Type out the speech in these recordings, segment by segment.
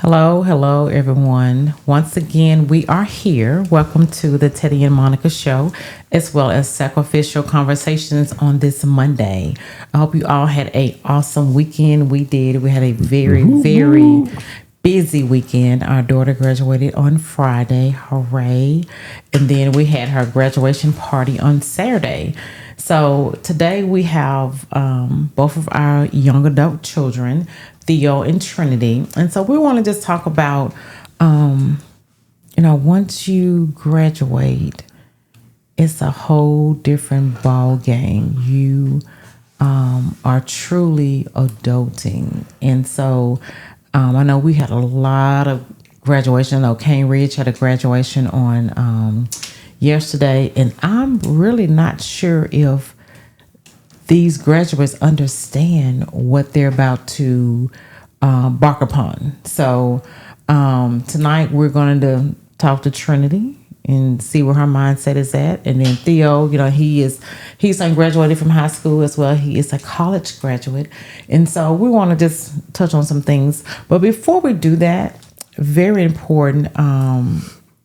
Hello, hello, everyone. Once again, we are here. Welcome to the Teddy and Monica Show, as well as Sacrificial Conversations on this Monday. I hope you all had a awesome weekend. We did. We had a very busy weekend. Our daughter graduated on Friday. Hooray. And then we had her graduation party on Saturday. So today we have both of our young adult children, Theo and Trinity. And so we want to just talk about, once you graduate, it's a whole different ball game. You are truly adulting. And so I know we had a lot of graduation. I know Cane Ridge had a graduation on yesterday, and I'm really not sure if these graduates understand what they're about to embark upon. So tonight we're going to talk to Trinity and see where her mindset is at. And then Theo, he's graduated from high school as well. He is a college graduate. And so we want to just touch on some things. But before we do that, very important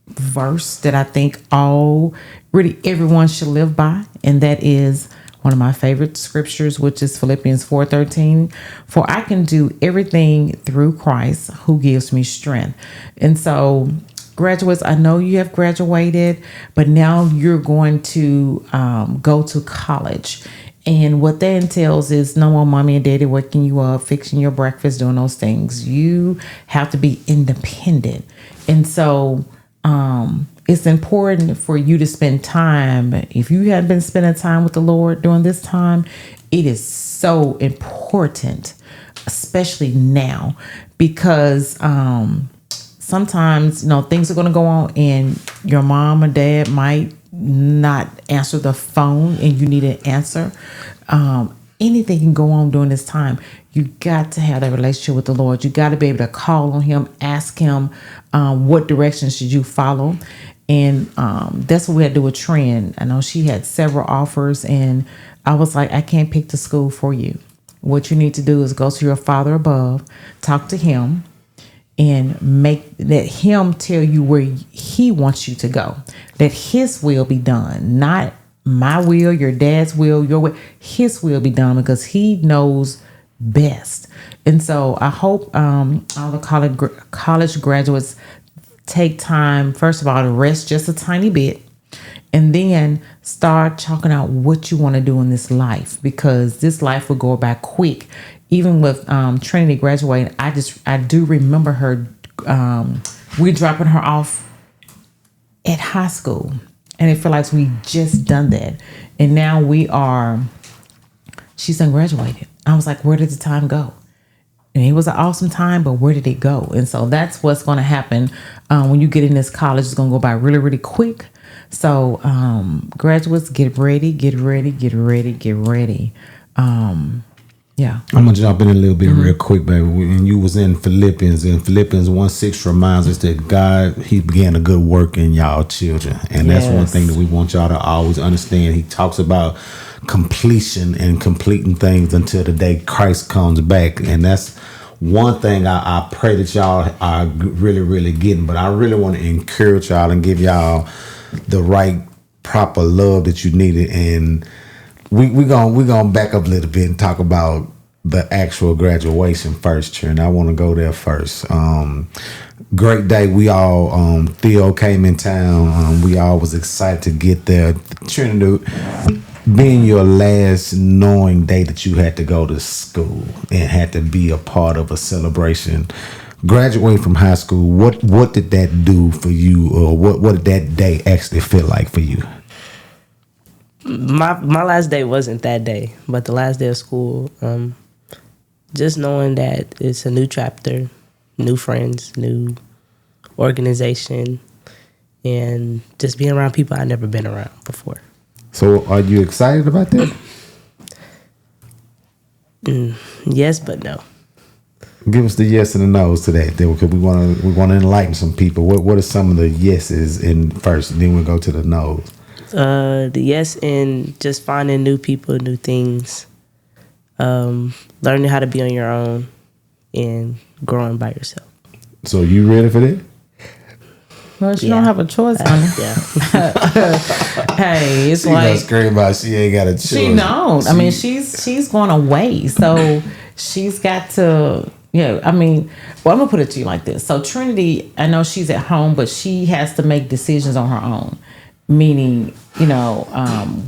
verse that I think everyone should live by. And that is one of my favorite scriptures, which is Philippians 4:13. For I can do everything through Christ who gives me strength. And so graduates, I know you have graduated, but now you're going to go to college. And what that entails is no more mommy and daddy waking you up, fixing your breakfast, doing those things. You have to be independent. And so it's important for you to spend time. If you have been spending time with the Lord during this time, it is so important, especially now, because sometimes, things are going to go on and your mom or dad might not answer the phone and you need an answer. Anything can go on during this time. You got to have that relationship with the Lord. You got to be able to call on him, ask him what direction should you follow. And that's what we had to do with Trin. I know she had several offers and I was like, I can't pick the school for you. What you need to do is go to your Father above, talk to him, and let him tell you where he wants you to go. Let his will be done, not my will, your dad's will, your will. His will be done because he knows best. And so I hope all the college graduates take time, first of all, to rest just a tiny bit, and then start chalking out what you want to do in this life, because this life will go by quick. Even with Trinity graduating, I do remember her. We dropping her off at high school, and it felt like we just done that, and now she's done graduated. I was like, where did the time go? And it was an awesome time, but where did it go? And so that's what's going to happen when you get in this college. It's going to go by really, really quick. So graduates, get ready. Yeah. I'm gonna jump in a little bit real quick, baby. When you was in Philippians, and Philippians 1:6 reminds us that God, he began a good work in y'all children. And that's one thing that we want y'all to always understand. He talks about completion and completing things until the day Christ comes back. And that's one thing I pray that y'all are really, really getting. But I really want to encourage y'all and give y'all the right proper love that you needed. And we're gonna back up a little bit and talk about the actual graduation first, Trin. I want to go there first. Great day. We all Theo came in town. We all was excited to get there. Trinity, being your last knowing day that you had to go to school and had to be a part of a celebration, graduating from high school, what did that do for you, or what did that day actually feel like for you? My last day wasn't that day, but the last day of school, just knowing that it's a new chapter, new friends, new organization, and just being around people I've never been around before. So are you excited about that? Yes, but no. Give us the yes and the no's today, because we want to enlighten some people. What are some of the yeses in first, and then we'll go to the no's. The yes in just finding new people, new things, learning how to be on your own, and growing by yourself. So you ready for that? Well, she don't have a choice, honey. Hey, it's She like not scream about she ain't got a choice. she don't. I mean, she's going away, so she's got to. I mean, well, I'm gonna put it to you like this. So Trinity, I know she's at home, but she has to make decisions on her own. Meaning,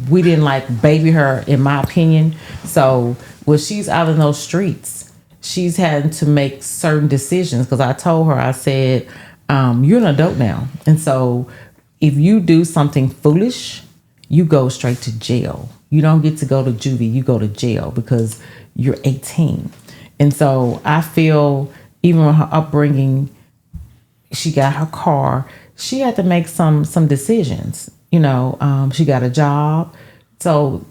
we didn't like baby her, in my opinion. So when she's out in those streets, she's had to make certain decisions. Because I told her, I said, you're an adult now, and so if you do something foolish, you go straight to jail. You don't get to go to juvie, you go to jail because you're 18. And so I feel even with her upbringing, she got her car, she had to make some decisions. She got a job. So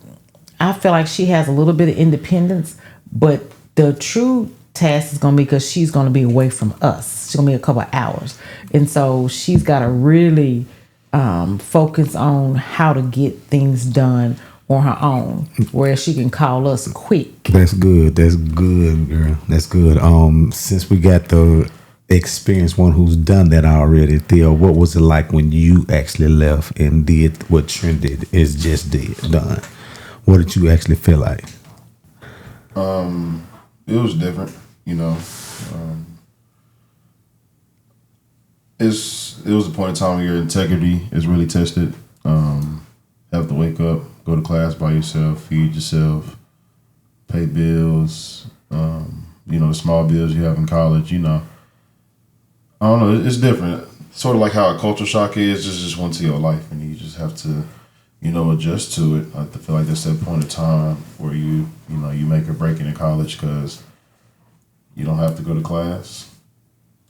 I feel like she has a little bit of independence, but the true task is going to be because she's going to be away from us. She's going to be a couple of hours. And so she's got to really focus on how to get things done on her own, where she can call us quick. That's good, girl. That's good. Since we got the experience, one who's done that already, Theo, what was it like when you actually left and did what Trent did done? What did you actually feel like? It was different, it was a point in time where your integrity is really tested. Have to wake up, go to class by yourself, feed yourself, pay bills, the small bills you have in college, I don't know, it's different. Sort of like how a culture shock is, just once in your life, and you just have to, adjust to it. I feel like that's that point of time where you make or break it in college because you don't have to go to class.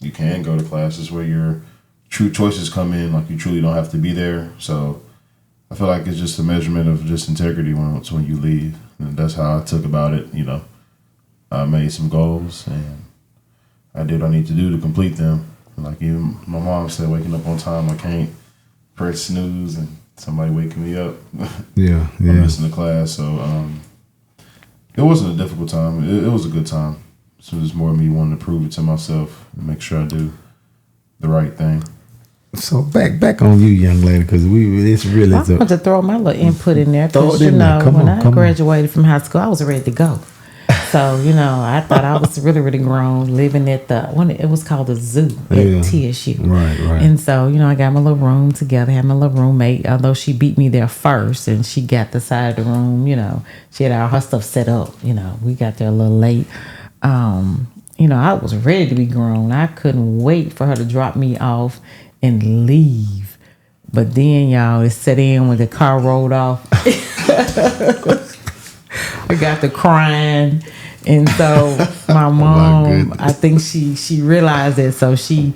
You can go to classes where your true choices come in, like you truly don't have to be there. So I feel like it's just a measurement of just integrity when you leave. And that's how I took about it, I made some goals and I did what I need to do to complete them. And like even my mom said, waking up on time, I can't press snooze and somebody waking me up. Yeah. I'm missing the class. So it wasn't a difficult time. It was a good time. So it was more me wanting to prove it to myself and make sure I do the right thing. So back on you, young lady, because it's really. I want to throw my little input in there Throw because it in there. when I graduated from high school, I was ready to go. So I thought I was really, really grown, living at it was called the zoo at TSU. Right. And so I got my little room together, had my little roommate. Although she beat me there first, and she got the side of the room. She had all her stuff set up. We got there a little late. I was ready to be grown. I couldn't wait for her to drop me off and leave. But then, y'all, it set in when the car rolled off. I got to crying. And so my mom, I think she realized it. So she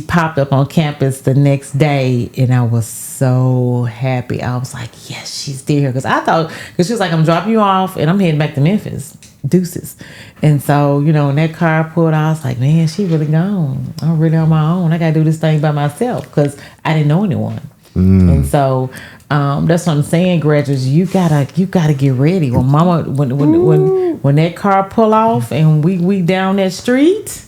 popped up on campus the next day, and I was so happy. I was like, yes, she's still here. Because she was like, I'm dropping you off, and I'm heading back to Memphis. Deuces. And so, when that car pulled out, I was like, man, she really gone. I'm really on my own. I got to do this thing by myself because I didn't know anyone. And so that's what I'm saying, graduates. You gotta get ready. When when that car pull off and we down that street.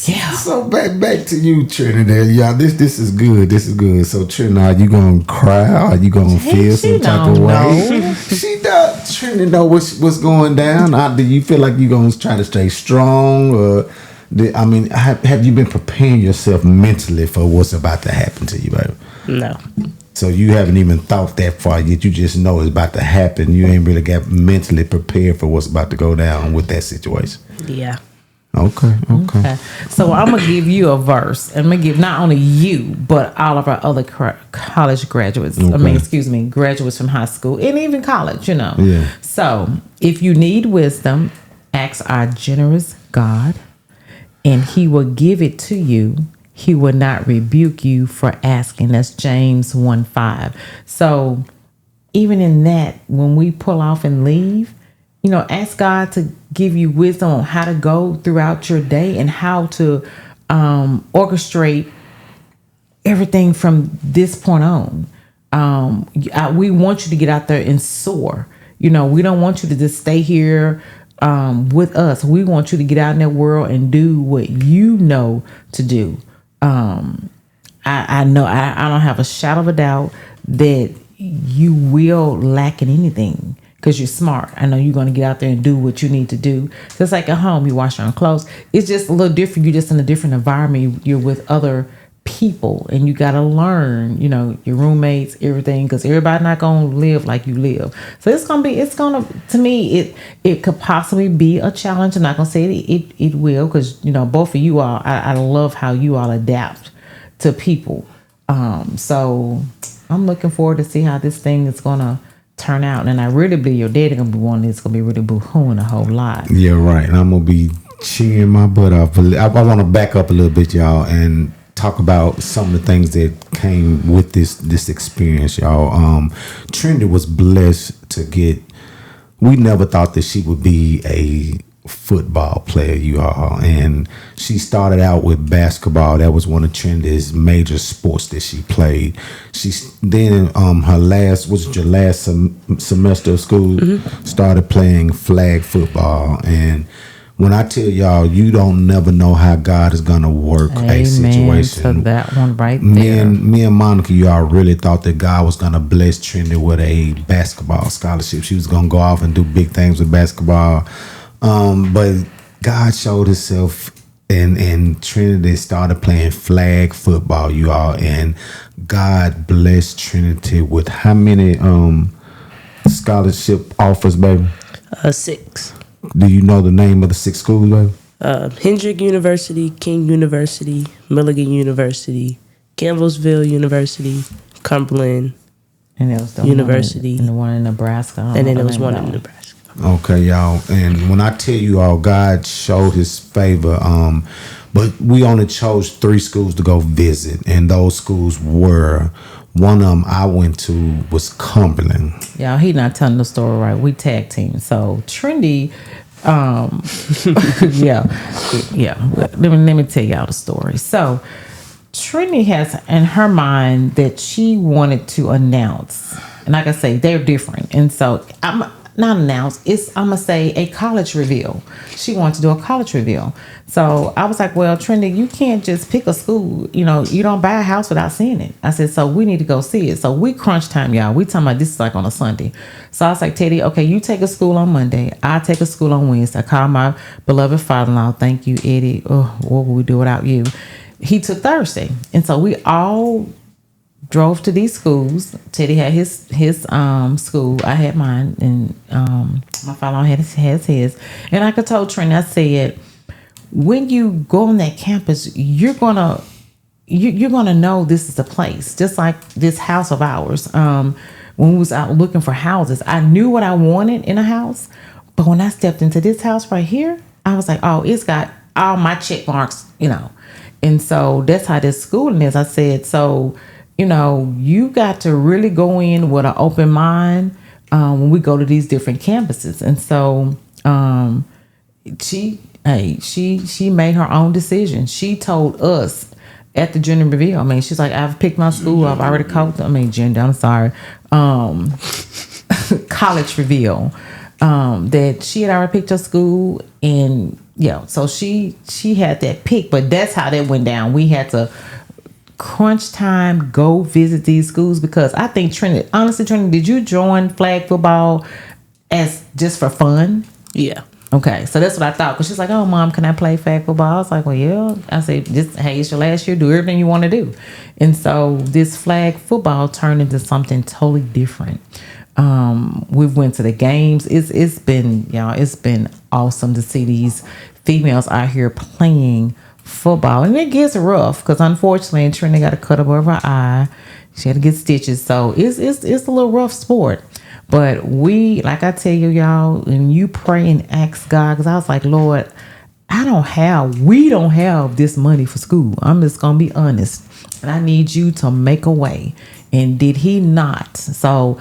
Yeah. So back to you, Trinidad. Yeah, this is good. This is good. So Trinidad, are you gonna cry? Are you gonna feel some type of way? She does. Trinidad know what's going down. Do you feel like you gonna try to stay strong, or have you been preparing yourself mentally for what's about to happen to you, baby? No. So you haven't even thought that far yet. You just know it's about to happen. You ain't really got mentally prepared for what's about to go down with that situation. Yeah. Okay. So I'm gonna give you a verse. I'm gonna give not only you, but all of our other college graduates. Okay. Graduates from high school and even college. Yeah. So if you need wisdom, ask our generous God, and He will give it to you. He will not rebuke you for asking. That's James 1:5. So even in that, when we pull off and leave, ask God to give you wisdom on how to go throughout your day and how to orchestrate everything from this point on. We want you to get out there and soar. We don't want you to just stay here with us. We want you to get out in that world and do what you know to do. I know I don't have a shadow of a doubt that you will lack in anything because you're smart. I know you're going to get out there and do what you need to do. Just like at home, you wash your own clothes. It's just a little different. You're just in a different environment. You're with other people and you got to learn, your roommates, everything, because everybody not going to live like you live. So to me, it could possibly be a challenge. I'm not going to say it will, because, both of you all, I love how you all adapt to people. So I'm looking forward to see how this thing is going to turn out. And I really believe your daddy going to be one that's going to be really boo-hooing a whole lot. Yeah, right. And I'm going to be cheering my butt off. I want to back up a little bit, y'all, and talk about some of the things that came with this experience, y'all. Trinity was blessed to get. We never thought that she would be a football player, you all, and she started out with basketball. That was one of Trinity's major sports that she played. She's then her last semester of school, started playing flag football. And when I tell y'all, you don't never know how God is gonna work a situation. To that one right there. Me and Monica, y'all really thought that God was gonna bless Trinity with a basketball scholarship. She was gonna go off and do big things with basketball. But God showed Himself, and Trinity started playing flag football, you all. And God blessed Trinity with how many scholarship offers, baby? 6. Do you know the name of the 6 schools, baby? Hendrick University, King University, Milligan University, Campbellsville University, Cumberland and it was the University, and the one in Nebraska. And then there was one in Nebraska. Okay, y'all. And when I tell you all, God showed His favor. But we only chose 3 schools to go visit, and those schools were, one of them I went to was Cumberland. Y'all, he not telling the story right. We tag team. So Trinity, yeah. Let me tell y'all the story. So Trinity has in her mind that she wanted to announce, and like I say, they're different. And so I'm gonna say a college reveal. She wanted to do a college reveal. So I was like, well, Trinity, you can't just pick a school. You don't buy a house without seeing it. I said, so we need to go see it. So we crunch time, y'all. We talking about this is like on a Sunday. So I was like, Teddy, okay, you take a school on Monday. I take a school on Wednesday. I call my beloved father-in-law. Thank you, Eddie. Oh, what would we do without you? He took Thursday. And so we all drove to these schools. Teddy had his school. I had mine, and my father had his. And like I told Trinity, I said, when you go on that campus, you're gonna know this is the place. Just like this house of ours. When we was out looking for houses, I knew what I wanted in a house, but when I stepped into this house right here, I was like, oh, it's got all my check marks, And so that's how this schooling is. I said, so you got to really go in with an open mind when we go to these different campuses. And so she made her own decision. She told us at the gender reveal. I mean, she's like, I've picked my school. I've already called. Gender. I'm sorry. College reveal. That she had already picked her school, and so she had that pick. But that's how that went down. We had to crunch time, go visit these schools, because I think Trinity, did you join flag football as just for fun? Yeah. Okay, so that's what I thought, because she's like, oh, Mom, can I play flag football? I was like, well, yeah. I said, it's your last year, do everything you want to do. And so this flag football turned into something totally different. We went to the games. It's been awesome to see these females out here playing football, and it gets rough because unfortunately Trinity got a cut above her eye. She had to get stitches, so it's a little rough sport. But we, like I tell you, y'all, and you pray and ask God, because I was like, Lord, we don't have this money for school. I'm just gonna be honest, and I need you to make a way. And did He not? So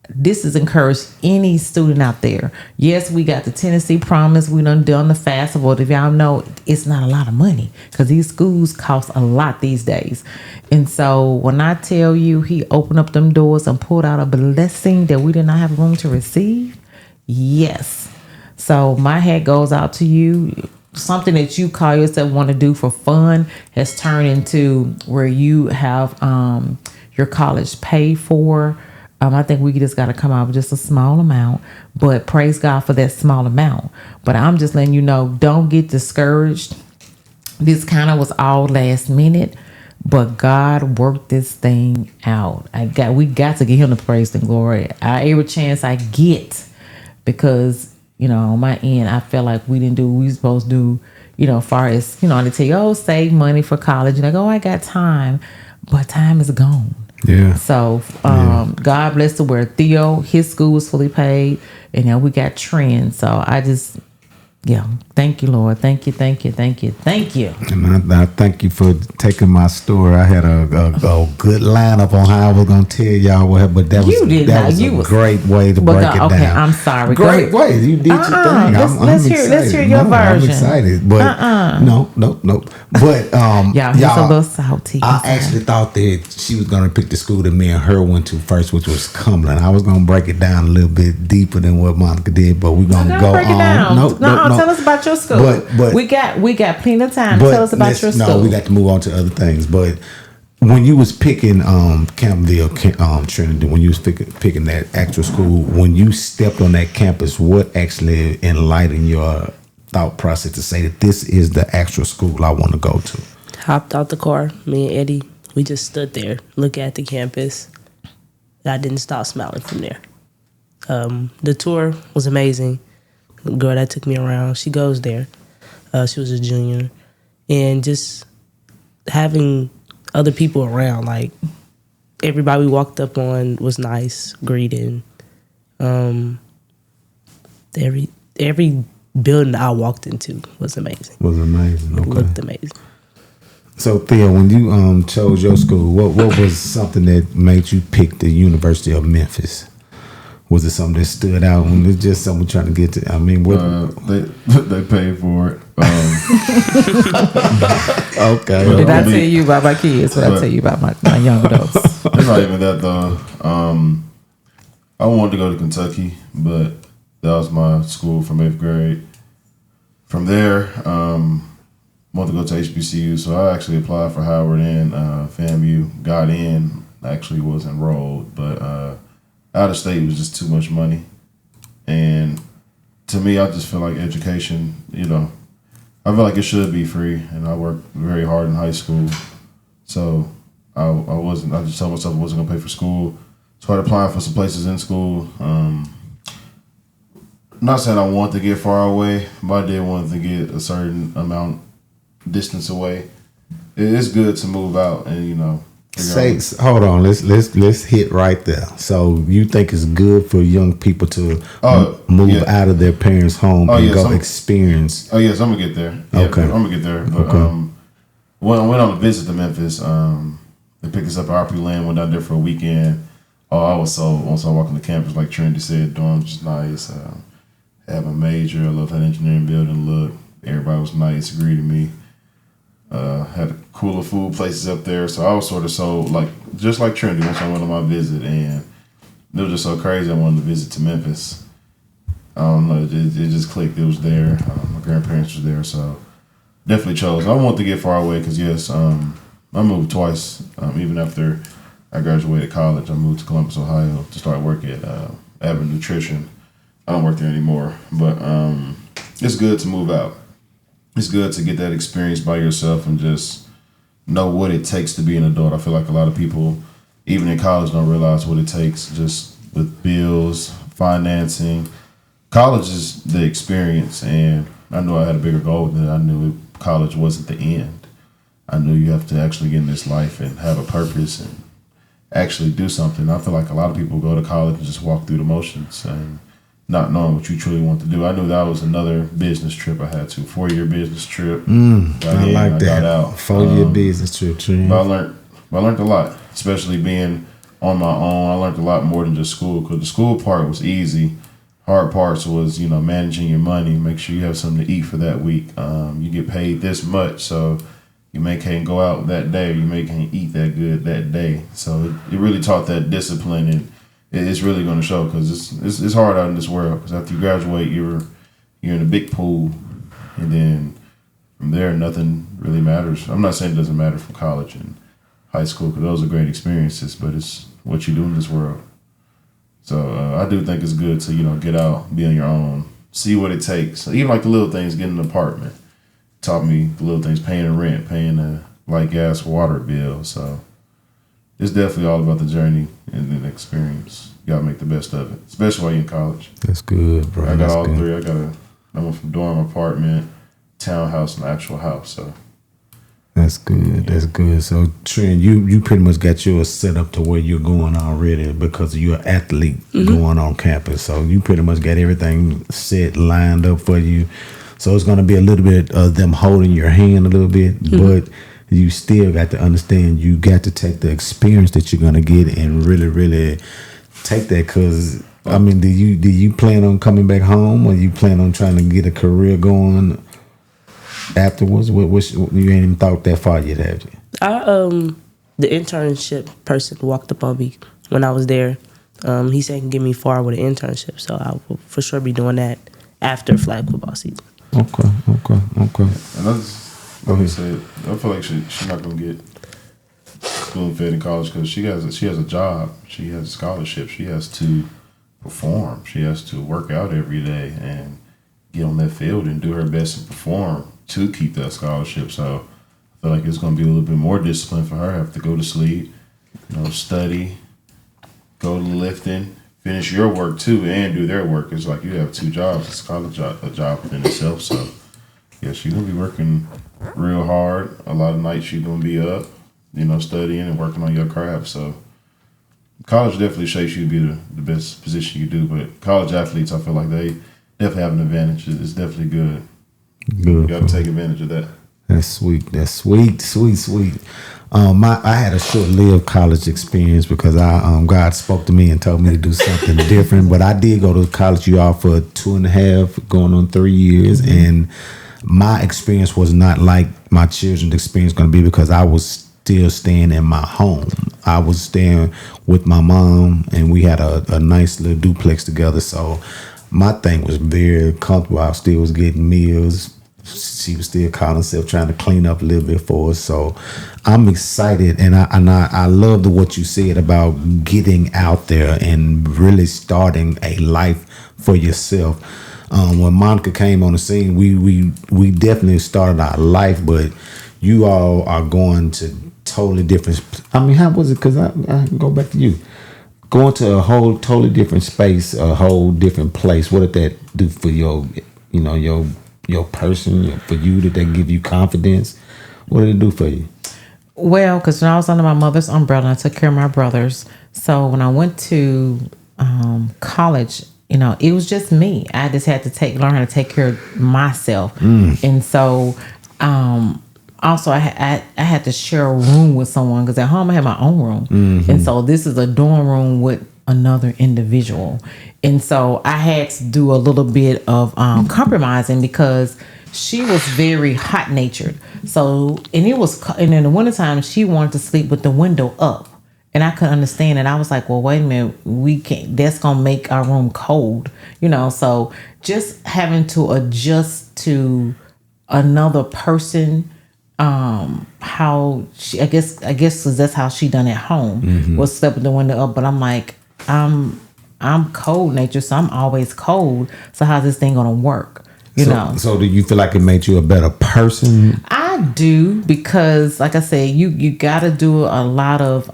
this is encouraged any student out there. Yes, we got the Tennessee Promise. We done the festival. If y'all know, it's not a lot of money because these schools cost a lot these days. And so when I tell you He opened up them doors and pulled out a blessing that we did not have room to receive, yes. So my hat goes out to you. Something that you call yourself want to do for fun has turned into where you have your college paid for. I think we just got to come out with just a small amount, but praise God for that small amount. But I'm just letting you know, don't get discouraged. This kind of was all last minute, but God worked this thing out. We got to give him the praise and glory. Every chance I get, because on my end, I felt like we didn't do what we supposed to do, as far as, they tell you, save money for college. And like, I got time, but time is gone. Yeah. So, God bless the word. Theo, his school was fully paid, and now we got Trend. So thank you, Lord. Thank you. And I thank you for taking my story. I had a good lineup on how I was going to tell y'all what happened, but that was a great way to break it down. Okay, I'm sorry. Great way. You did your thing. Let's hear your version. I'm excited, but no. But y'all, he's a little salty. I actually thought that she was going to pick the school that me and her went to first, which was Cumberland. I was going to break it down a little bit deeper than what Monica did, but we're going to go break it down. No. Tell us about your school. But we got plenty of time. Tell us about your school. No, we got to move on to other things. But when you was picking Campbellville, Trinity, when you was picking that actual school, when you stepped on that campus, what actually enlightened your thought process to say that this is the actual school I want to go to? Hopped out the car, me and Eddie, we just stood there, look at the campus. And I didn't stop smiling from there. The tour was amazing. The girl that took me around, she goes there. She was a junior. And just having other people around, like everybody we walked up on was nice, greeting. Every building I walked into was amazing. Okay. It looked amazing. So Theo, when you chose your school, what was something that made you pick the University of Memphis? Was it something that stood out? When it's just something we're trying to get to? I mean, what? They paid for it. Okay. Did I tell you about my kids? What I tell you about my young adults? It's not even that though. I wanted to go to Kentucky, but that was my school from 8th grade. From there, wanted to go to HBCU, so I actually applied for Howard and FAMU. Got in, actually was enrolled, but out of state was just too much money. And to me, I just feel like education, I feel like it should be free, and I worked very hard in high school. So I just told myself I wasn't gonna pay for school. Started applying for some places in school. Not saying I wanted to get far away, but I did want to get a certain amount distance away. It's good to move out and hold on, let's hit right there. So you think it's good for young people to move out of their parents' home and go experience? Oh yes, I'm gonna get there. Yeah, okay, I'm gonna get there. But when I went on a visit to Memphis, they picked us up at RP Land, went down there for a weekend. I was so once I walked on the campus, like Trinity said, dorms was nice. Have a major. I love how the engineering building looked. Everybody was nice, greeted me. Had cooler food places up there, so I was sort of just like Trinity once I went on my visit, and it was just so crazy. I wanted to visit to Memphis. I don't know, it just clicked. It was there. My grandparents were there, so definitely chose. I wanted to get far away because yes, I moved twice. Even after I graduated college, I moved to Columbus, Ohio, to start work at Abbott Nutrition. I don't work there anymore, but it's good to move out. It's good to get that experience by yourself and just know what it takes to be an adult. I feel like a lot of people, even in college, don't realize what it takes just with bills, financing. College is the experience, and I knew I had a bigger goal than I knew college wasn't the end. I knew you have to actually get in this life and have a purpose and actually do something. I feel like a lot of people go to college and just walk through the motions and not knowing what you truly want to do. I knew that was another business trip I had to. 4-year business trip. I like that. Got out. 4-year business trip. But I learned a lot, especially being on my own. I learned a lot more than just school, because the school part was easy. Hard parts was, managing your money, make sure you have something to eat for that week. You get paid this much, so you can't go out that day, or you can't eat that good that day. So it really taught that discipline, and it's really going to show, because it's hard out in this world. Because after you graduate, you're you're in a big pool, and then from there, nothing really matters. I'm not saying it doesn't matter from college and high school, because those are great experiences, but it's what you do in this world. So I do think it's good to, get out, be on your own, see what it takes. Even like the little things, getting an apartment. Taught me the little things, paying the rent, paying the light, gas, water bill. So it's definitely all about the journey and the experience. You gotta make the best of it, especially while you're in college. That's good, bro. I got all three. I went from dorm, apartment, townhouse, and actual house. So that's good. That's good. So Trent, you pretty much got yours set up to where you're going already because you're an athlete going on campus. So you pretty much got everything set, lined up for you. So it's going to be a little bit of them holding your hand a little bit, but you still got to understand you got to take the experience that you're going to get and really, really take that. Because, I mean, do you plan on coming back home, or you plan on trying to get a career going afterwards? You ain't even thought that far yet, have you? The internship person walked up on me when I was there. He said he can get me far with an internship, so I will for sure be doing that after flag football season. Okay. And like I said, I feel like she's not gonna get spoon fed in college because she has a job, she has a scholarship, she has to perform, she has to work out every day and get on that field and do her best and perform to keep that scholarship. So I feel like it's gonna be a little bit more discipline for her. Have to go to sleep, study, go to lifting. Finish your work too and do their work. It's like you have two jobs. It's called a job within itself. So yeah, she's gonna be working real hard. A lot of nights she's gonna be up, studying and working on your craft. So college definitely shapes you to be the best position you do. But college athletes, I feel like they definitely have an advantage. It's definitely good. You gotta take advantage of that. That's sweet. That's sweet. I had a short-lived college experience because God spoke to me and told me to do something different. But I did go to college, for 2.5, going on 3 years, and my experience was not like my children's experience going to be because I was still staying in my home. I was staying with my mom, and we had a nice little duplex together. So my thing was very comfortable. I still was getting meals. She was still calling herself, trying to clean up a little bit for us. So I'm excited, and I loved what you said about getting out there and really starting a life for yourself. When Monica came on the scene, we definitely started our life, but you all are going to totally different. I mean, how was it? Because I go back to you. Going to a whole totally different space, a whole different place. What did that do for your person, for you? Did that give you confidence? What did it do for you? Well, because when I was under my mother's umbrella, I took care of my brothers. So when I went to college, it was just me. I just had to learn how to take care of myself. And so also I had to share a room with someone because at home I had my own room. And so this is a dorm room with another individual. And so I had to do a little bit of compromising because she was very hot natured. So, and in the wintertime, she wanted to sleep with the window up. And I couldn't understand it. I was like, well, wait a minute, we can't, that's going to make our room cold, so just having to adjust to another person, how she, I guess, 'cause that's how she done at home, was slept with the window up. But I'm like, I'm cold nature, so I'm always cold. So how's this thing gonna work? So do you feel like it made you a better person? I do, because like I said, you gotta do a lot of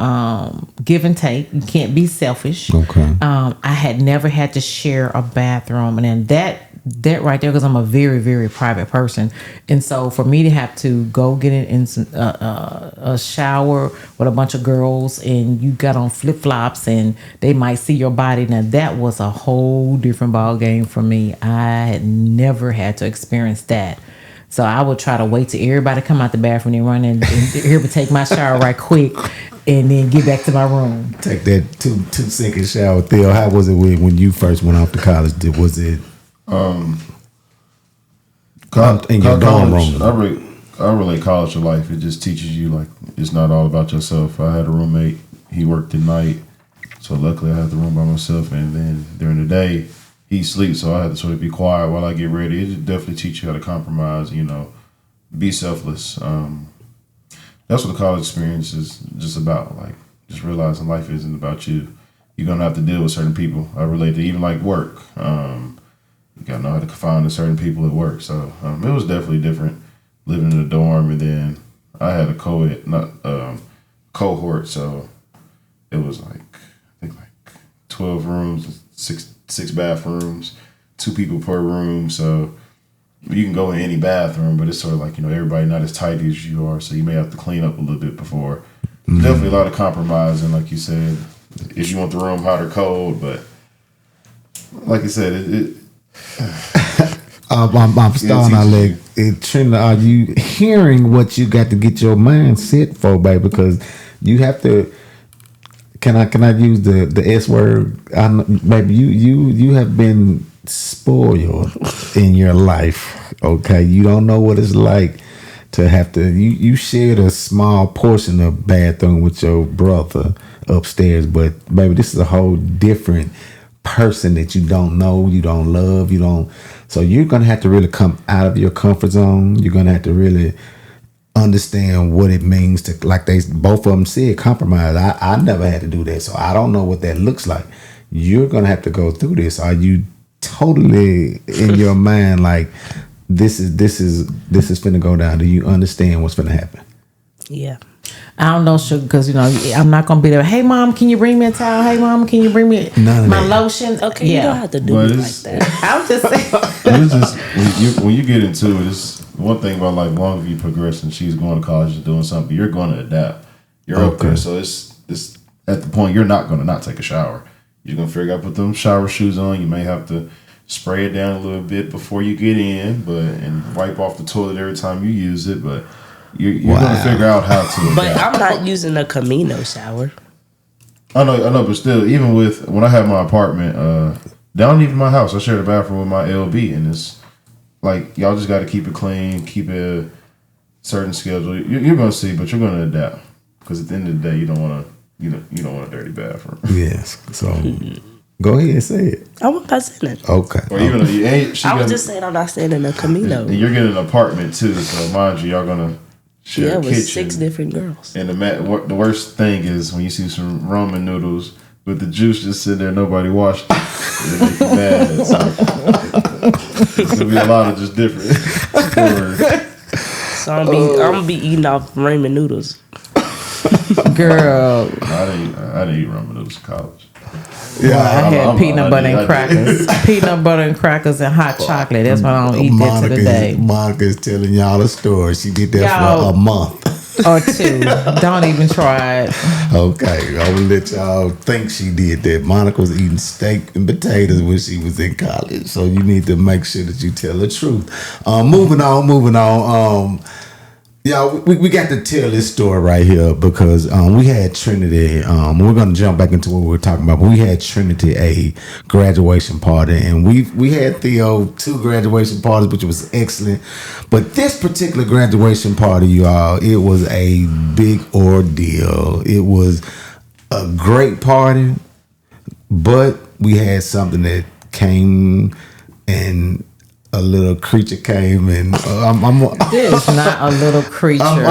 give and take. You can't be selfish. Okay. I had never had to share a bathroom, and then that right there, because I'm a very, very private person, and so for me to have to go get in a shower with a bunch of girls, and you got on flip flops, and they might see your body. Now that was a whole different ball game for me. I had never had to experience that. So I would try to wait till everybody come out the bathroom and run and here to take my shower right quick, and then get back to my room. Take that 2-second shower. Theo, how was it when you first went off to college? Was it in your dorm room? I relate college to life. It just teaches you, like, it's not all about yourself. I had a roommate. He worked at night, so luckily I had the room by myself. And then during the day, he sleeps, so I have to sort of be quiet while I get ready. It just definitely teach you how to compromise. Be selfless. That's what the college experience is just about. Like, just realizing life isn't about you. You're gonna have to deal with certain people. I relate to even like work. You gotta know how to confine to certain people at work. So it was definitely different living in a dorm, and then I had a cohort. So it was like I think like 12 rooms, six bathrooms, 2 people per room. So you can go in any bathroom, but it's sort of like, everybody not as tidy as you are, so you may have to clean up a little bit before. Definitely a lot of compromising, like you said, if you want the room hot or cold. But like you said, I'm starting our leg. Trina, are you hearing what you got to get your mind set for, baby? Because you have to. Can I use the S word? Baby, you have been spoiled in your life. Okay, you don't know what it's like to have to. You shared a small portion of bathroom with your brother upstairs, but baby, this is a whole different person that you don't know, you don't love, you don't. So you're gonna have to really come out of your comfort zone. You're gonna have to really understand what it means to, like they both of them said, compromise. I never had to do that, so I don't know what that looks like. You're gonna have to go through this. Are you totally in your mind like this is finna go down? Do you understand what's finna happen? Yeah. I don't know, sugar, because I'm not gonna be there. Hey, mom, can you bring me a towel? Hey, mom, can you bring me my lotion? Okay, you don't have to do it like that. I'm just saying. It's just when you get into it, it's one thing about life. Long as you progress, and she's going to college and doing something, you're going to adapt. You're up there, so it's at the point you're not going to not take a shower. You're gonna figure out, put them shower shoes on. You may have to spray it down a little bit before you get in, and wipe off the toilet every time you use it. But you're gonna figure out how to. But I'm not using a Camino shower. I know, but still, even with when I have my apartment, down even my house, I share the bathroom with my LB, and it's like y'all just got to keep it clean, keep a certain schedule. You're gonna see, but you're gonna adapt, because at the end of the day, you don't want to. You don't want a dirty bathroom. Yes. So go ahead and say it. I wasn't about to say that. Okay. Or even though you ain't, I was just saying I'm not staying in a Camino. And you're getting an apartment too, so mind you, y'all gonna share a with kitchen. 6 different girls. And the worst thing is when you see some ramen noodles with the juice just sitting there, nobody washed it. It make you mad. So there's gonna be a lot of just different stories. So I'm gonna be eating off ramen noodles. Girl, I didn't eat ramen noodles in college. Yeah, I had peanut butter and crackers. Peanut butter and crackers and hot chocolate. That's why I don't eat that to the day. Monica's telling y'all a story. She did that for a month. Or 2. Don't even try it. Okay, I will let y'all think she did that. Monica was eating steak and potatoes when she was in college. So you need to make sure that you tell the truth. Moving on. Yeah, we got to tell this story right here because we had Trinity. We're gonna jump back into what we were talking about. But we had Trinity a graduation party, and we had Theo 2 graduation parties, which was excellent. But this particular graduation party, y'all, it was a big ordeal. It was a great party, but we had something that came and. A little creature came and This is not a little creature. I'm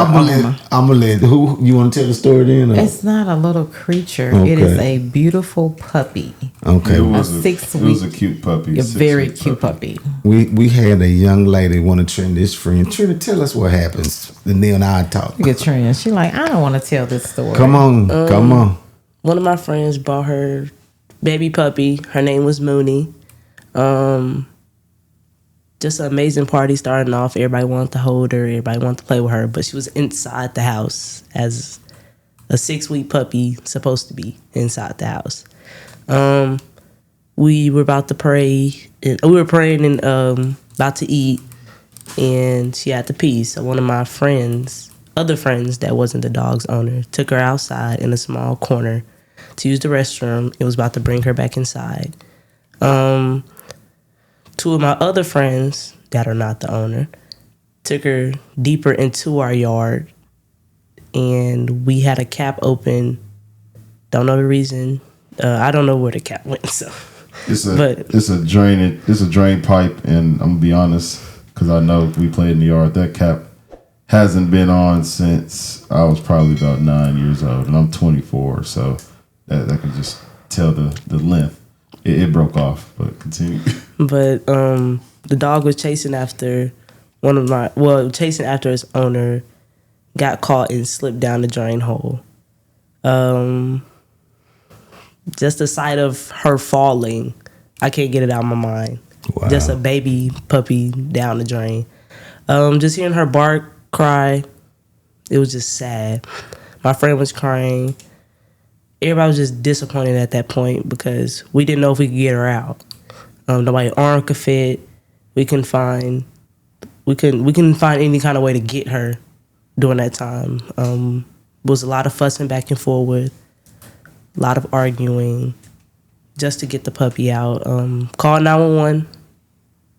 gonna let who you want to tell the story then? Or? It's not a little creature. Okay. It is a beautiful puppy. Okay, It was a 6 week. It was a cute puppy. A very cute puppy. we had a young lady want to train this friend. Trina, tell us what happens. And then I talk. Look at Trina. She like, I don't want to tell this story. Come on. One of my friends bought her baby puppy. Her name was Mooney. Just an amazing party starting off. Everybody wanted to hold her. Everybody wanted to play with her. But she was inside the house as a 6-week puppy supposed to be inside the house. We were about to pray. We were praying and about to eat. And she had to pee. So one of my other friends that wasn't the dog's owner, took her outside in a small corner to use the restroom. It was about to bring her back inside. 2 of my other friends that are not the owner took her deeper into our yard, and we had a cap open. Don't know the reason. I don't know where the cap went. So It's a drain pipe, and I'm gonna be honest, because I know we played in the yard. That cap hasn't been on since I was probably about 9 years old, and I'm 24, so that can just tell the length. It broke off, but continue. But the dog was chasing after chasing after its owner, got caught and slipped down the drain hole. Just the sight of her falling, I can't get it out of my mind. Wow. Just a baby puppy down the drain. Just hearing her bark, cry, it was just sad. My friend was crying. Everybody was just disappointed at that point because we didn't know if we could get her out. Nobody's arm could fit. We couldn't find any kind of way to get her during that time. Was a lot of fussing back and forth, a lot of arguing just to get the puppy out. Called 911.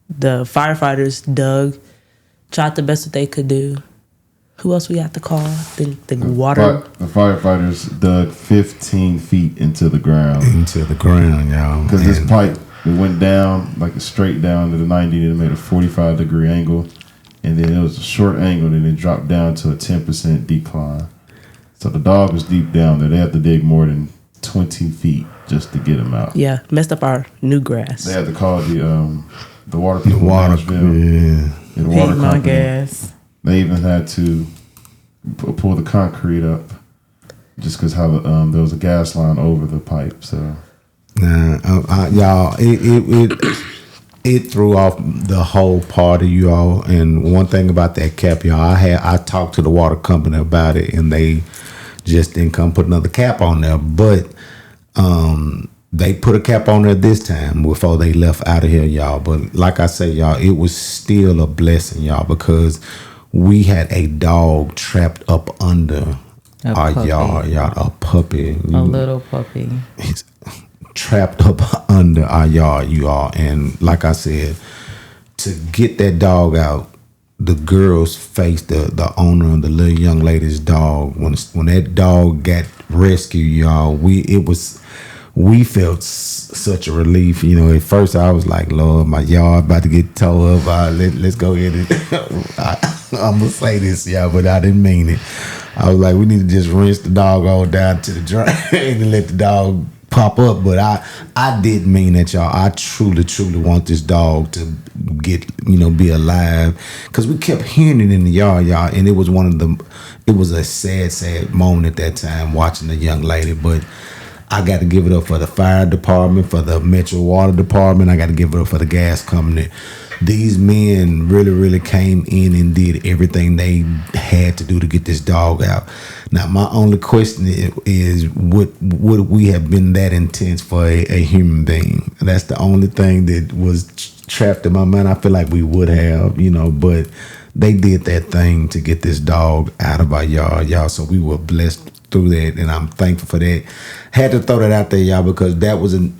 The firefighters dug, tried the best that they could do. Who else we had to call? The water. The firefighters dug 15 feet into the ground. Y'all. Because this pipe, it went down, like straight down to the 90, and it made a 45-degree angle. And then it was a short angle, and it dropped down to a 10% decline. So the dog was deep down there. They had to dig more than 20 feet just to get him out. Yeah, messed up our new grass. They had to call the water people. The water, the water my company. gas. They even had to pull the concrete up just because how there was a gas line over the pipe. So, y'all, it threw off the whole party, y'all. And one thing about that cap, y'all, I talked to the water company about it, and they just didn't come put another cap on there. But they put a cap on there this time before they left out of here, y'all. But like I say, y'all, it was still a blessing, y'all, because we had a dog trapped up under our yard, y'all, a puppy. A little puppy. He's trapped up under our yard, you all. And like I said, to get that dog out, the girls faced the owner and the little young lady's dog. When that dog got rescued, y'all, we felt such a relief. You know, at first I was like, Lord, my yard about to get tore up. Let's go ahead and I'm going to say this, y'all, but I didn't mean it. I was like, we need to just rinse the dog all down to the drain and let the dog pop up. But I did mean that, y'all. I truly, truly want this dog to get, be alive. Because we kept hearing it in the yard, y'all. And it was it was a sad, sad moment at that time watching the young lady. But I got to give it up for the fire department, for the Metro Water Department. I got to give it up for the gas company. These men really, really came in and did everything they had to do to get this dog out. Now, my only question is would we have been that intense for a human being? That's the only thing that was trapped in my mind. I feel like we would have, but they did that thing to get this dog out of our yard, y'all. So we were blessed through that, and I'm thankful for that. Had to throw that out there, y'all, because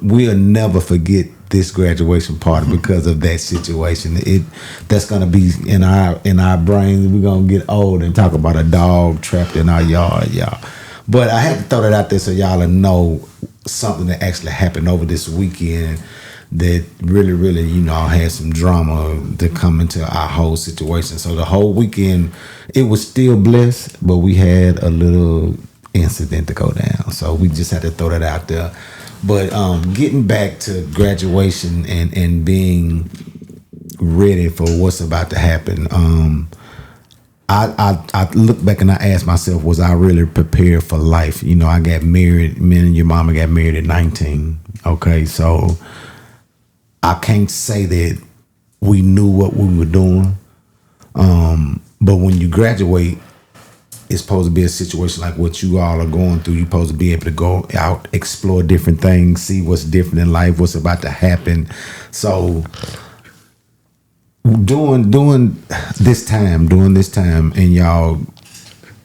we'll never forget this graduation party because of that situation. That's gonna be in our brains. We're gonna get old and talk about a dog trapped in our yard, y'all. But I had to throw that out there so y'all know something that actually happened over this weekend that really, really, had some drama to come into our whole situation. So the whole weekend, it was still blessed, but we had a little incident to go down. So we just had to throw that out there. But getting back to graduation and being ready for what's about to happen, I look back and I asked myself, was I really prepared for life? I got married. Me and your mama got married at 19. Okay, so I can't say that we knew what we were doing. But when you graduate, it's supposed to be a situation like what you all are going through. You're supposed to be able to go out, explore different things, see what's different in life, what's about to happen. So during this time in y'all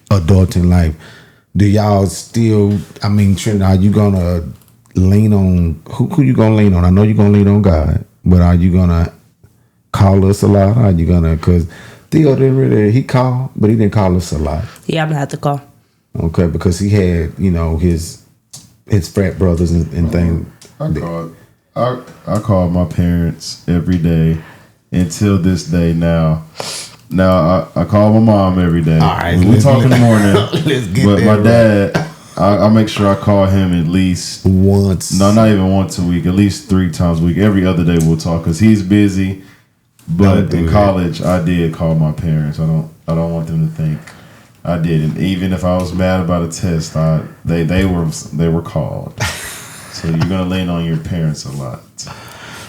adulting life, do y'all still, Trent, are you gonna lean on who you gonna lean on? I know you're gonna lean on God, but are you gonna call us a lot? Are you gonna, because Theo he called, but he didn't call us a lot. Yeah, I'm gonna have to call. Okay, because he had, his frat brothers and things. I called. I call my parents every day until this day now. Now I call my mom every day. All right, we talk in the morning. Let's get but that my right. dad, I make sure I call him at least once. No, not even once a week. At least 3 times a week. Every other day we'll talk because he's busy. But in college, I did call my parents. I don't want them to think I didn't. Even if I was mad about a test, they were called. So you're gonna lean on your parents a lot.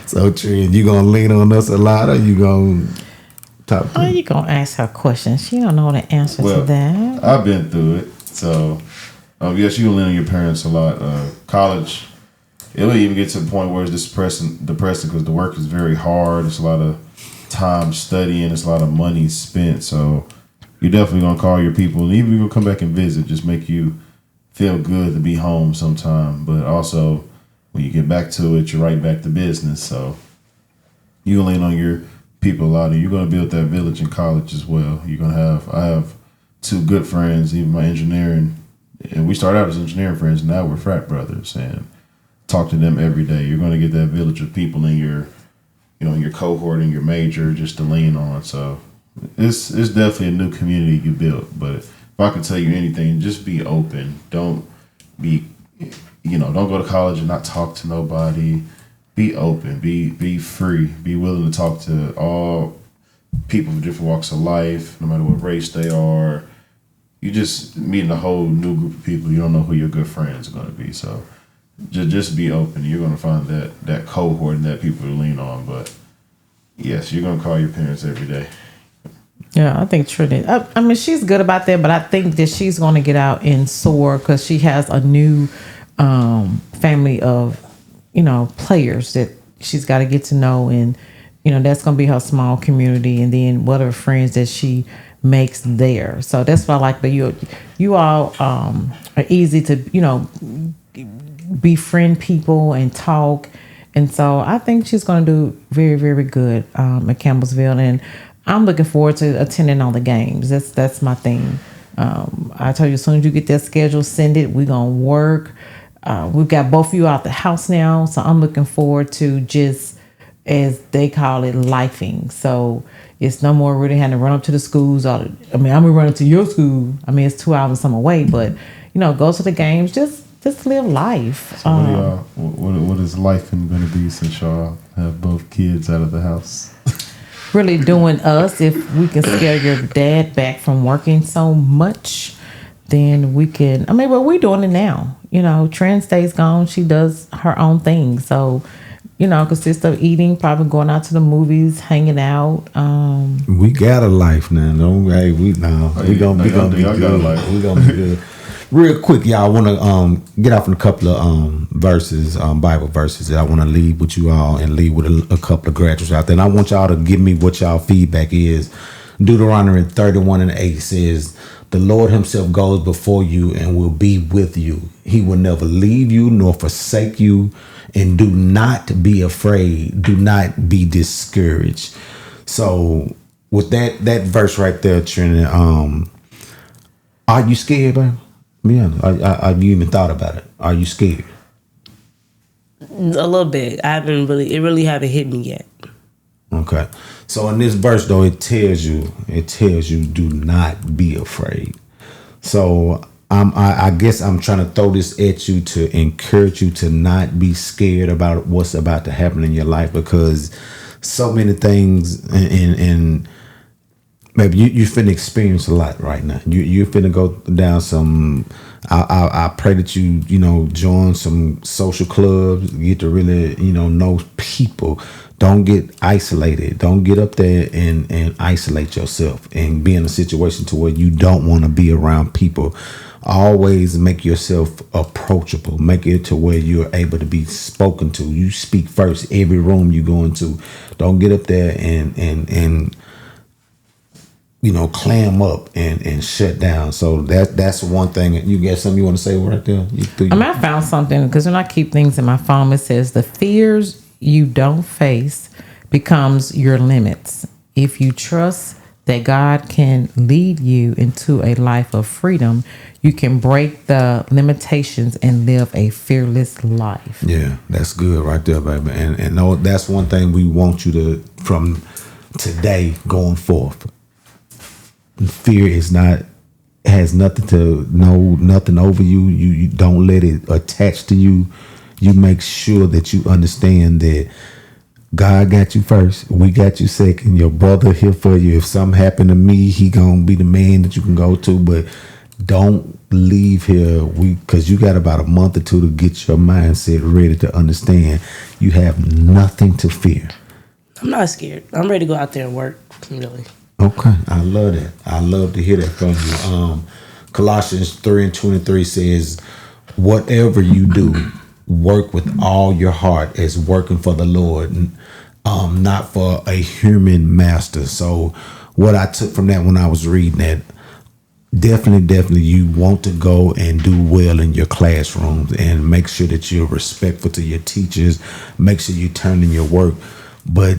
So Trent, you gonna lean on us a lot, or you gonna talk? Oh, you gonna ask her questions? She don't know the answer to that. I've been through it, so yes, you can lean on your parents a lot. College, it'll even get to the point where it's depressing because the work is very hard. It's a lot of time studying. It's a lot of money spent. So you're definitely gonna call your people, and even if you come back and visit, just make you feel good to be home sometime. But also, when you get back to it, you're right back to business. So you lean on your people a lot, and you're gonna build that village in college as well. I have 2 good friends, even my engineering, and we started out as engineering friends. Now we're frat brothers, and talk to them every day. You're gonna get that village of people in your cohort and your major just to lean on. So it's definitely a new community you built. But if I could tell you anything, just be open. Don't go to college and not talk to nobody. Be open. Be free. Be willing to talk to all people from different walks of life, no matter what race they are. You just meeting a whole new group of people. You don't know who your good friends are going to be. So just be open. You're going to find that cohort and that people to lean on. But yes, you're going to call your parents every day. Yeah, I think Trinity. I mean, she's good about that, but I think that she's going to get out and soar because she has a new family of, players that she's got to get to know, and that's going to be her small community, and then what are friends that she makes there. So that's why I like that you all are easy to befriend people and talk, and so I think she's going to do very, very good at Campbellsville, and I'm looking forward to attending all the games. That's my thing. I tell you, as soon as you get that schedule, send it. We're gonna work. We've got both of you out the house now, so I'm looking forward to just, as they call it, lifing. So it's no more really having to run up to the schools. I'm gonna run up to your school. It's 2 hours some away, but go to the games. Just live life. So what is life going to be since y'all have both kids out of the house? Really doing us. If we can scare your dad back from working so much, then we can. But we're doing it now. Trent stays gone. She does her own thing. So, consists of eating, probably going out to the movies, hanging out. We got a life now. We gonna be good. We gonna be good. Real quick, y'all, I want to get off on a couple of verses, Bible verses that I want to leave with you all and leave with a couple of graduates out there. And I want y'all to give me what y'all feedback is. Deuteronomy 31:8 says, "The Lord himself goes before you and will be with you. He will never leave you nor forsake you. And do not be afraid. Do not be discouraged." So with that verse right there, Trinity, are you scared, baby? Yeah, have you even thought about it? Are you scared? A little bit. It really haven't hit me yet. Okay. So in this verse though, it tells you do not be afraid. So I guess I'm trying to throw this at you to encourage you to not be scared about what's about to happen in your life, because so many things and maybe you finna experience a lot right now. You finna go down some. I pray that you join some social clubs, get to really know people. Don't get isolated. Don't get up there and isolate yourself and be in a situation to where you don't want to be around people. Always make yourself approachable. Make it to where you're able to be spoken to. You speak first every room you go into. Don't get up there and clam up and shut down. So that's one thing. You got something you want to say right there? I found something, because when I keep things in my phone, it says the fears you don't face becomes your limits. If you trust that God can lead you into a life of freedom. You can break the limitations and live a fearless life. Yeah, that's good right there, baby. And no, that's one thing we want you to, from today going forth. Fear is not, has nothing to know, nothing over you. You don't let it attach to you. You make sure that you understand that God got you first. We got you second. Your brother here for you. If something happened to me, he gonna be the man that you can go to. But don't leave here because you got about a month or two to get your mindset ready to understand you have nothing to fear. I'm not scared. I'm ready to go out there and work. Really. Okay, I love that. I love to hear that from you. Colossians 3:23 says, whatever you do, work with all your heart as working for the Lord, not for a human master. So what I took from that when I was reading that, definitely you want to go and do well in your classrooms and make sure that you're respectful to your teachers, make sure you turn in your work. But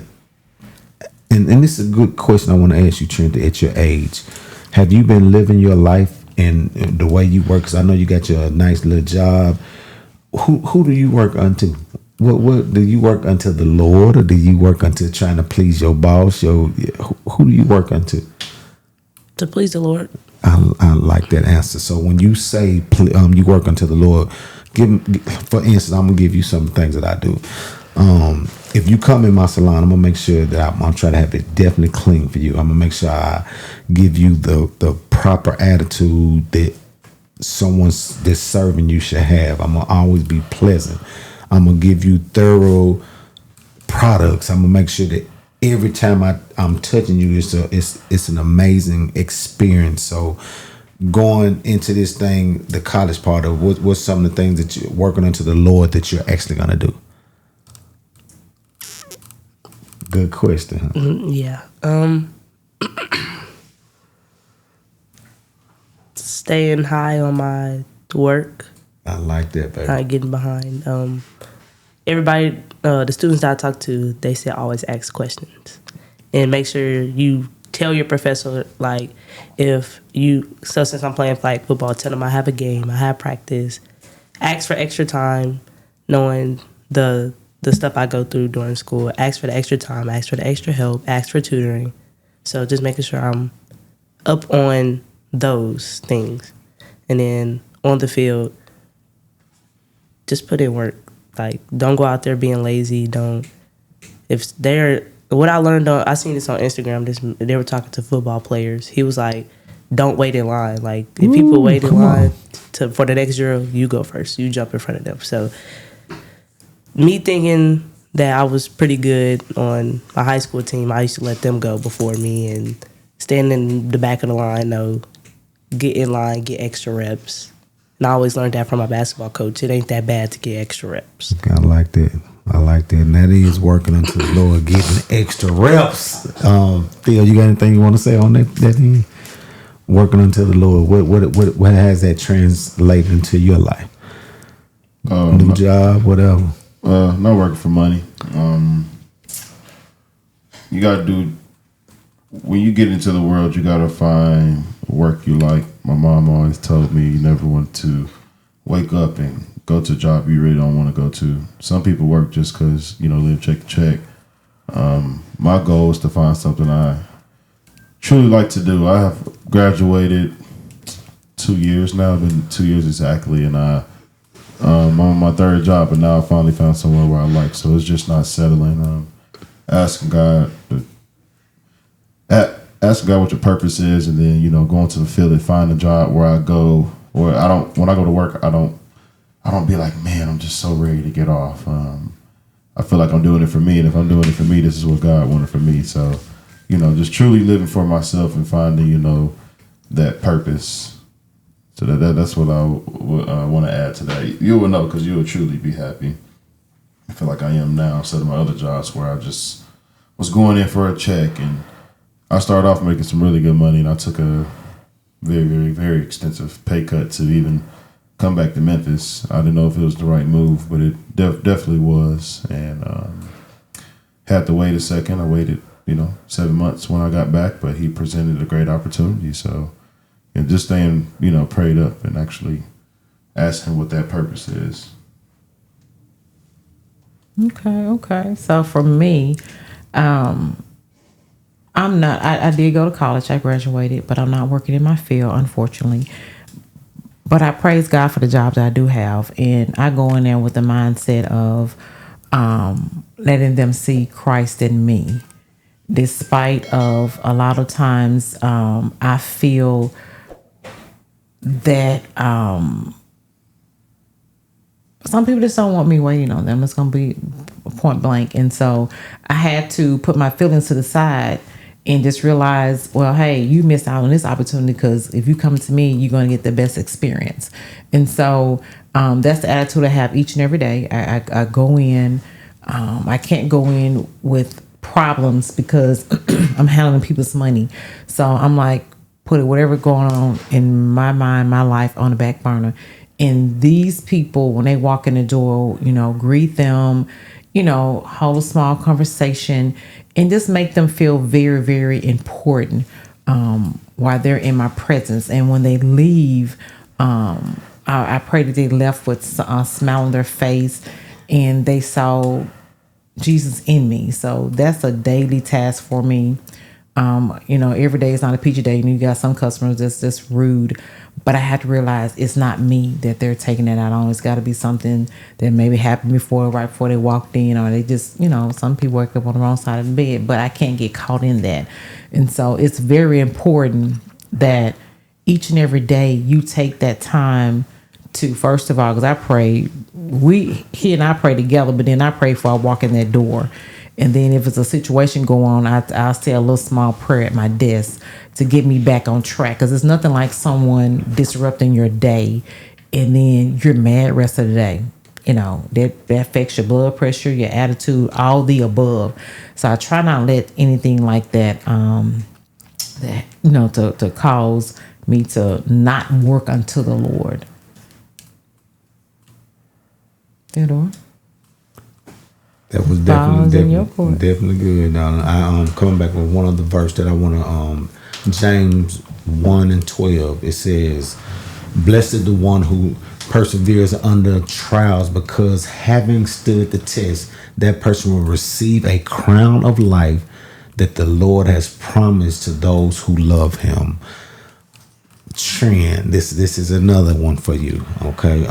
and this is a good question I want to ask you, Trent, at your age. Have you been living your life in the way you work? Because I know you got your nice little job. Who do you work unto? What do you work unto the Lord, or do you work unto trying to please your boss? Who do you work unto? To please the Lord. I like that answer. So when you say you work unto the Lord, for instance, I'm gonna give you some things that I do. If you come in my salon, I'm gonna make sure that I'm trying to have it definitely clean for you. I'm gonna make sure I give you the proper attitude that someone that's serving you should have. I'm gonna always be pleasant. I'm gonna give you thorough products. I'm gonna make sure that every time I'm touching you, it's an amazing experience. So going into this thing, the college part of what's some of the things that you're working unto the Lord that you're actually gonna do? Good question. Huh? Yeah. Staying high on my work. I like that, baby. Not getting behind. Everybody, the students that I talk to, they say always ask questions. And make sure you tell your professor, like, so since I'm playing flag football, tell them I have a game, I have practice. Ask for extra time, knowing the stuff I go through during school. Ask for the extra time, ask for the extra help, ask for tutoring. So just making sure I'm up on those things. And then on the field, just put in work. Like, don't go out there being lazy. What I learned I seen this on Instagram, they were talking to football players. He was like, don't wait in line. Like, if people wait in line for the next drill, you go first. You jump in front of them. So me thinking that I was pretty good on my high school team, I used to let them go before me and stand in the back of the line, get in line, get extra reps. And I always learned that from my basketball coach. It ain't that bad to get extra reps. I like that. And that is working unto the Lord, getting extra reps. Theo, you got anything you want to say on that thing? Working unto the Lord. What has that translated into your life? New job, whatever. Not working for money. You gotta do, when you get into the world, you gotta find work you like. My mom always told me you never want to wake up and go to a job you really don't want to go to. Some people work just because, live check to check. My goal is to find something I truly like to do. I have graduated 2 years now. I've been 2 years exactly, and I'm on my third job, but now I finally found somewhere where I like. So it's just not settling. Asking God what your purpose is, and then going to the field and find a job where I go. Or when I go to work, I don't be like, man, I'm just so ready to get off. I feel like I'm doing it for me, and if I'm doing it for me, this is what God wanted for me. So, just truly living for myself and finding, that purpose. So that's what I want to add to that. You will know, because you will truly be happy. I feel like I am now, instead of my other jobs where I just was going in for a check, and I started off making some really good money, and I took a very, very, very extensive pay cut to even come back to Memphis. I didn't know if it was the right move, but it definitely was, and had to wait a second. I waited, 7 months when I got back, but he presented a great opportunity. So, and just staying, prayed up and actually asking what that purpose is. Okay. So for me, I'm not. I did go to college. I graduated, but I'm not working in my field, unfortunately. But I praise God for the jobs I do have, and I go in there with the mindset of letting them see Christ in me. Despite of a lot of times, I feel that some people just don't want me waiting on them. It's going to be point blank. And so I had to put my feelings to the side and just realize, well, hey, you missed out on this opportunity because if you come to me, you're going to get the best experience. And so that's the attitude I have each and every day. I go in. I can't go in with problems because I'm handling people's money. So I'm like, put whatever going on in my mind, my life on the back burner. And these people, when they walk in the door, greet them, hold a small conversation and just make them feel very, very important while they're in my presence. And when they leave, I pray that they left with a smile on their face and they saw Jesus in me. So that's a daily task for me. Every day is not a peachy day. And you got some customers that's just rude. But I had to realize it's not me that they're taking that out on. It's got to be something that maybe happened right before they walked in, or they just, some people wake up on the wrong side of the bed, but I can't get caught in that. And so it's very important that each and every day you take that time to, first of all, because I pray, he and I pray together, but then I pray before I walk in that door. And then if it's a situation going on, I'll say a little small prayer at my desk to get me back on track. Because it's nothing like someone disrupting your day and then you're mad rest of the day. That affects your blood pressure, your attitude, all the above. So I try not to let anything like that, to cause me to not work unto the Lord. Theodore? That was definitely good. I coming back with one other verse that I want to James 1:12. It says, "Blessed the one who perseveres under trials, because having stood the test, that person will receive a crown of life that the Lord has promised to those who love Him." Trend. This is another one for you. Okay.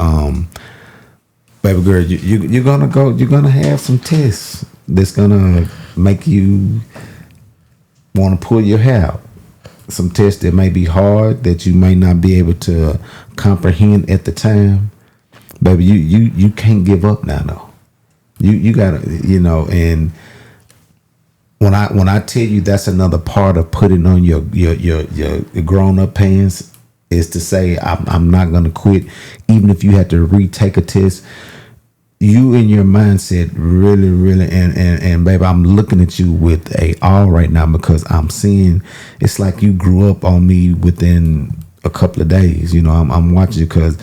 Baby girl, you're gonna have some tests that's gonna make you want to pull your hair out. Some tests that may be hard, that you may not be able to comprehend at the time. Baby, you can't give up now though. You gotta, and when I tell you that's another part of putting on your grown up pants, is to say I'm not gonna quit, even if you have to retake a test. You in your mindset really, really, and baby, I'm looking at you with a awe right now, because I'm seeing it's like you grew up on me within a couple of days. I'm watching you, because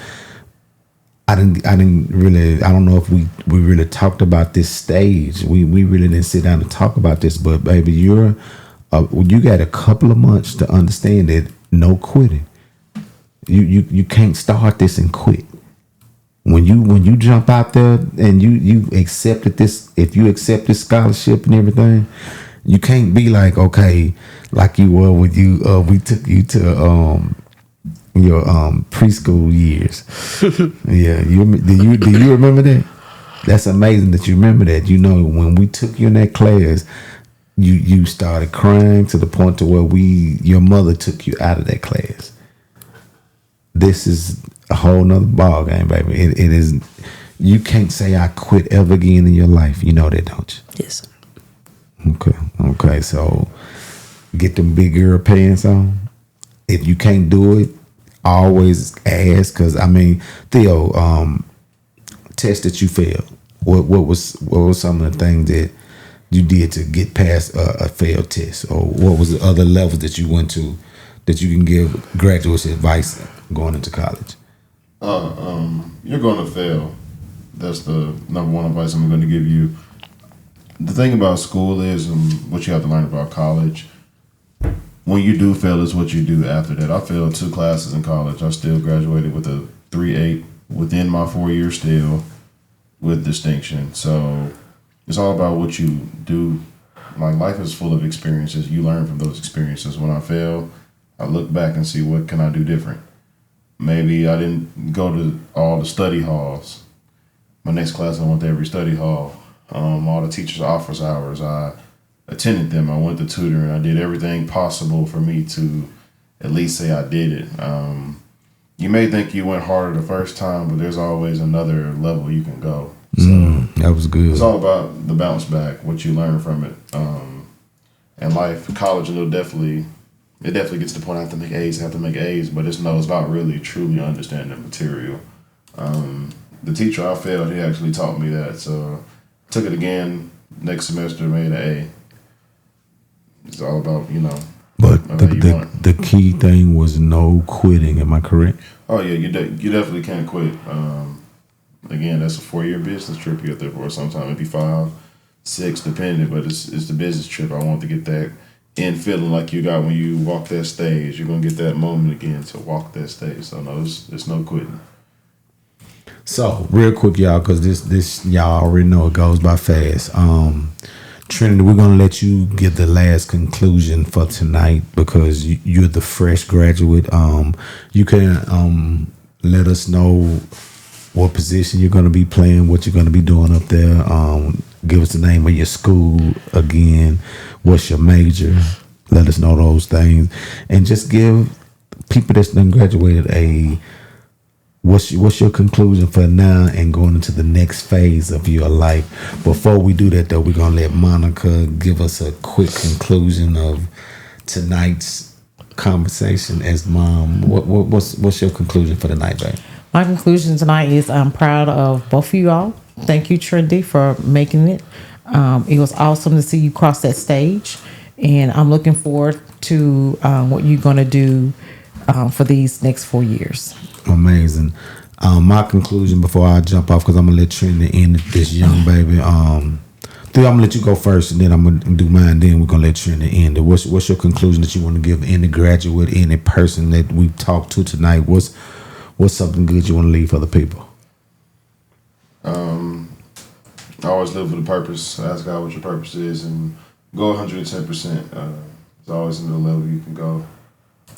I don't know if we really talked about this stage. We really didn't sit down and talk about this, but baby, you got a couple of months to understand that no quitting. You can't start this and quit. When you jump out there and you accepted this, if you accept this scholarship and everything, you can't be like, okay, like you were when we took you to your preschool years. Yeah, do you remember that? That's amazing that you remember that. When we took you in that class, you started crying to the point to where your mother took you out of that class. This is a whole nother ball game, baby. It is. You can't say I quit ever again in your life. You know that, don't you? Yes. Okay. So get them big girl pants on. If you can't do it, always ask. Because Theo, test that you failed. What was some of the things that you did to get past a failed test, or what was the other levels that you went to that you can give graduates advice going into college? You're going to fail. That's the number one advice I'm going to give you. the thing about school is, and what you have to learn about college, when you do fail is what you do after that. I failed 2 classes in college. I still graduated with a 3.8 within my 4 years still with distinction. So it's all about what you do. Like, life is full of experiences. You learn from those experiences. When I fail, I look back and see what can I do different. Maybe I didn't go to all the study halls. My next class, I went to every study hall. All the teachers' office hours, I attended them. I went to tutoring. I did everything possible for me to at least say I did it. You may think you went harder the first time, but there's always another level you can go. So that was good. It's all about the bounce back, what you learn from it. And life, college, it definitely gets to the point I have to make A's, but it's about really truly understanding the material. The teacher I failed, he actually taught me that, so I took it again next semester, made an A. It's all about, But the key thing was no quitting. Am I correct? Oh yeah, you definitely can't quit. Again, that's a 4-year business trip you have there for. Sometimes it'd be 5, 6, depending. But it's the business trip. I want to get that end feeling like you got when you walk that stage. You're gonna get that moment again to walk that stage. So no, there's no quitting. So real quick, y'all, because this y'all already know it goes by fast. Trinity, we're gonna let you give the last conclusion for tonight because you're the fresh graduate. You can let us know what position you're gonna be playing, what you're gonna be doing up there. Give us the name of your school again. What's your major? Let us know those things, and just give people that's done graduated a. What's your conclusion for now and going into the next phase of your life? Before we do that, though, we're going to let Monica give us a quick conclusion of tonight's conversation as mom. What's your conclusion for the night, babe? My conclusion tonight is I'm proud of both of you all. Thank you, Trinity, for making it. It was awesome to see you cross that stage, and I'm looking forward to what you're going to do for these next 4 years. Amazing. My conclusion before I jump off, because I'm gonna let Trinity end this young baby. I'm gonna let you go first, and then I'm gonna do mine. Then we're gonna let Trinity end it. What's your conclusion that you want to give any graduate, any person that we talked to tonight? What's something good you want to leave for the people? I always live with a purpose. Ask God what your purpose is, and go 110%. There's always another level you can go.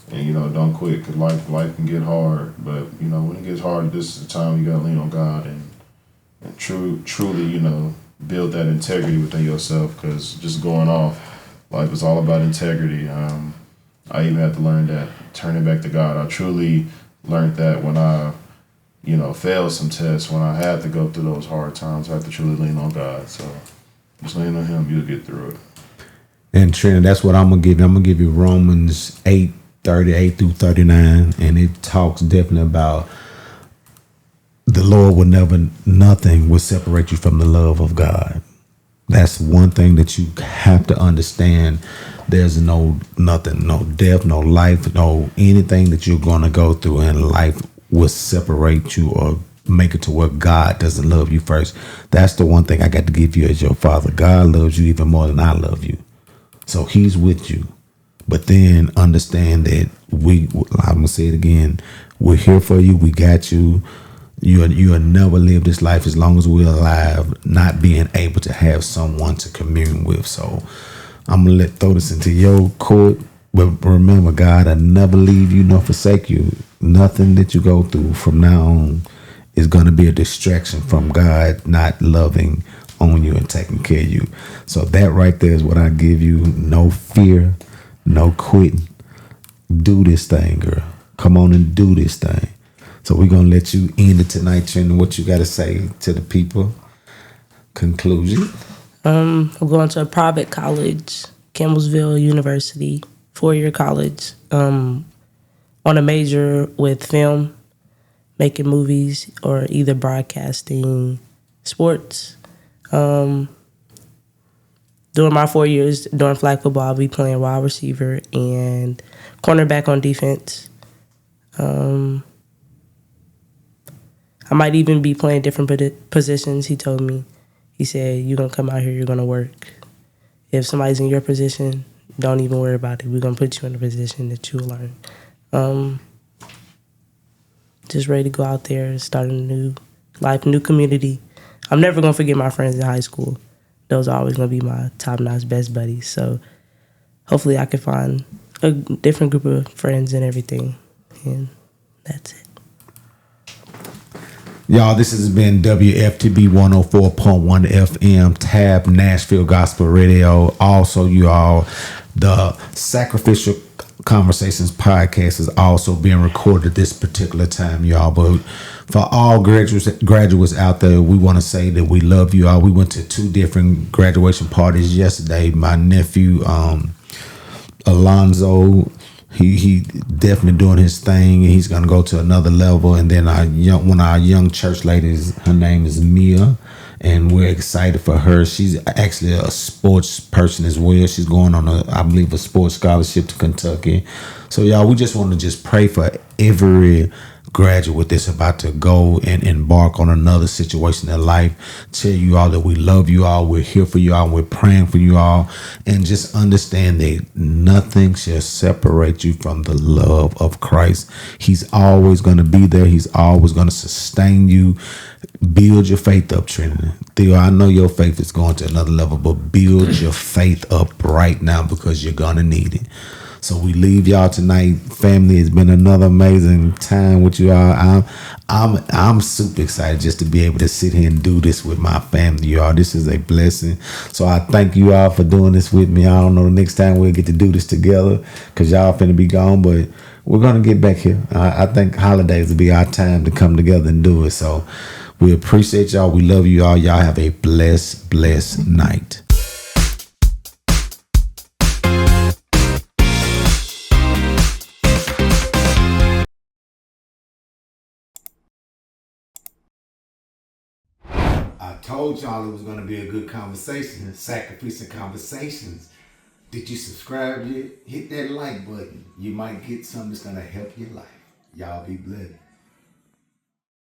And, don't quit, because life can get hard. But, when it gets hard, this is the time you got to lean on God and truly, build that integrity within yourself, because just going off, life is all about integrity. I even had to learn that, turning back to God. I truly learned that when I, failed some tests, when I had to go through those hard times, I had to truly lean on God. So just lean on Him, you'll get through it. And, Trina, that's what I'm going to give you. I'm going to give you Romans 8:38 through 39, and it talks definitely about the Lord nothing will separate you from the love of God. That's one thing that you have to understand. There's nothing, no death, no life, no anything that you're going to go through in life will separate you or make it to where God doesn't love you first. That's the one thing I got to give you as your father. God loves you even more than I love you. So He's with you. But then understand that I'm going to say it again, we're here for you. We got you. You'll never live this life as long as we're alive, not being able to have someone to commune with. So I'm going to throw this into your court. But remember, God, I never leave you nor forsake you. Nothing that you go through from now on is going to be a distraction from God not loving on you and taking care of you. So that right there is what I give you. No fear. No quitting. Do this thing, girl. Come on and do this thing. So we're going to let you end it tonight, Trina. What you got to say to the people? Conclusion? I'm going to a private college, Campbellsville University, 4-year college, on a major with film, making movies, or either broadcasting, sports. During my 4 years during flag football, I'll be playing wide receiver and cornerback on defense. I might even be playing different positions. He told me He said, you're going to come out here, you're going to work. If somebody's in your position, don't even worry about it. We're going to put you in a position that you'll learn. Just ready to go out there, start a new life, new community. I'm never going to forget my friends in high school. Those are always going to be my top-notch best buddies. So hopefully I can find a different group of friends and everything. And that's it. Y'all, this has been WFTB 104.1 FM, Tab Nashville Gospel Radio. Also, you all, the Sacrificial Conversations podcast is also being recorded this particular time, y'all. But for all graduates out there, we want to say that we love you all. We went to 2 different graduation parties yesterday. My nephew, Alonzo, he definitely doing his thing. He's gonna go to another level. And then one of our young church ladies, her name is Mia, and we're excited for her. She's actually a sports person as well. She's going on I believe a sports scholarship to Kentucky. So y'all, we just want to just pray for every graduate that's about to go and embark on another situation in life. Tell you all that we love you all, we're here for you all, we're praying for you all, and just understand that nothing shall separate you from the love of Christ. He's always going to be there. He's always going to sustain you. Build your faith up, Trinity. Theo, I know your faith is going to another level, but build your faith up right now because you're going to need it. So we leave y'all tonight, family. It's been another amazing time with you all. I'm super excited just to be able to sit here and do this with my family, y'all. This is a blessing. So I thank you all for doing this with me. I don't know the next time we'll get to do this together because y'all finna be gone, but we're gonna get back here. I think holidays will be our time to come together and do it. So we appreciate y'all. We love you all. Y'all have a blessed night. I told y'all it was going to be a good conversation, Sacrificial Conversations. Did you subscribe yet? Hit that like button. You might get something that's going to help your life. Y'all be blessed.